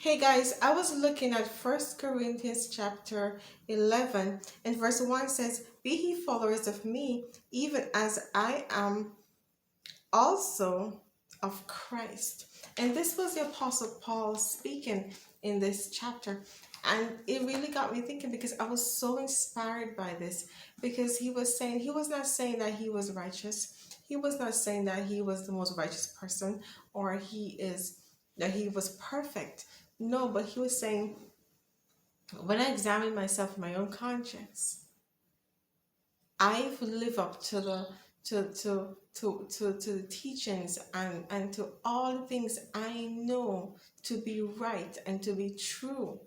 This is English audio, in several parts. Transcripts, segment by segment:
Hey guys, I was looking at First Corinthians chapter 11 and verse 1 says, "Be ye followers of me, even as I am also of Christ." And this was the Apostle Paul speaking in this chapter. And it really got me thinking because I was so inspired by this. Because he was not saying that he was righteous. He was not saying that he was the most righteous person or that he was perfect. No, but he was saying, when I examine myself in my own conscience, I live up to the teachings and to all the things I know to be right and to be true.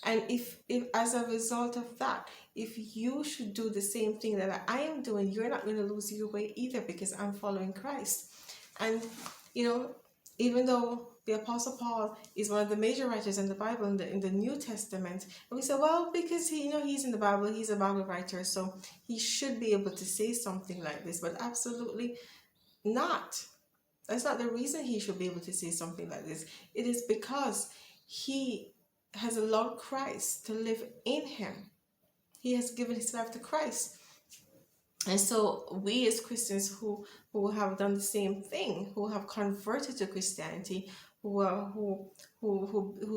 And if as a result of that, if you should do the same thing that I am doing, you're not going to lose your way either because I'm following Christ. And you know, even though the Apostle Paul is one of the major writers in the Bible in the New Testament, and we say, well, because he's in the Bible, he's a Bible writer, so he should be able to say something like this, but absolutely not. That's not the reason he should be able to say something like this. It is because he has allowed Christ to live in him. He has given his life to Christ. And so we as Christians who have done the same thing, who have converted to Christianity, who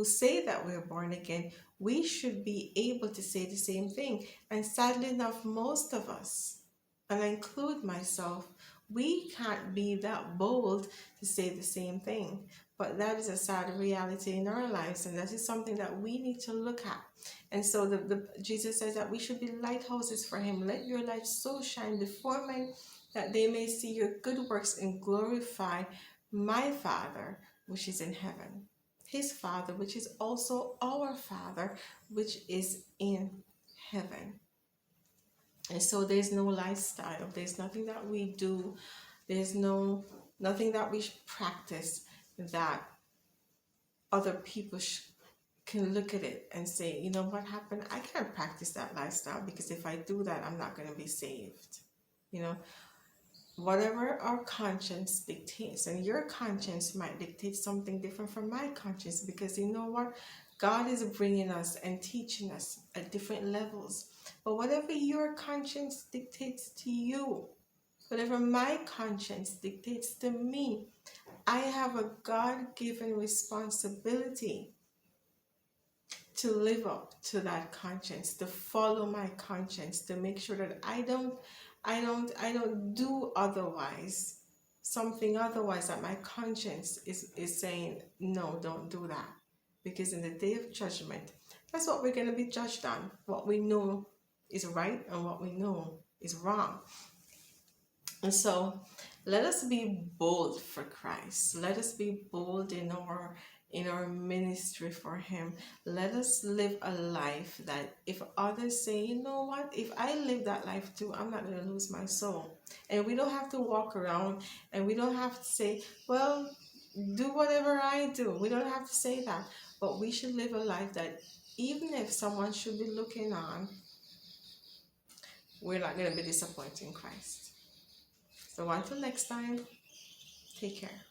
say that we're born again, we should be able to say the same thing. And sadly enough, most of us, and I include myself, we can't be that bold to say the same thing. But that is a sad reality in our lives, and that is something that we need to look at. And so Jesus says that we should be lighthouses for him. Let your light so shine before men that they may see your good works and glorify my Father which is in heaven. His Father, which is also our Father, which is in heaven. And so there's no lifestyle. There's nothing that we do. There's nothing that we practice that other people can look at it and say, you know what happened? I can't practice that lifestyle because if I do that, I'm not going to be saved. You know, whatever our conscience dictates, and your conscience might dictate something different from my conscience, because you know what? God is bringing us and teaching us at different levels. But whatever your conscience dictates to you, whatever my conscience dictates to me, I have a God-given responsibility to live up to that conscience, to follow my conscience, to make sure that I don't do otherwise, something otherwise that my conscience is saying, no, don't do that. Because in the day of judgment, that's what we're going to be judged on. What we know is right and what we know is wrong. And so let us be bold for Christ. Let us be bold in our ministry for him. Let us live a life that if others say, you know what, if I live that life too, I'm not going to lose my soul. And we don't have to walk around and we don't have to say, well, do whatever I do. We don't have to say that. But we should live a life that even if someone should be looking on, we're not going to be disappointing Christ. So until next time, take care.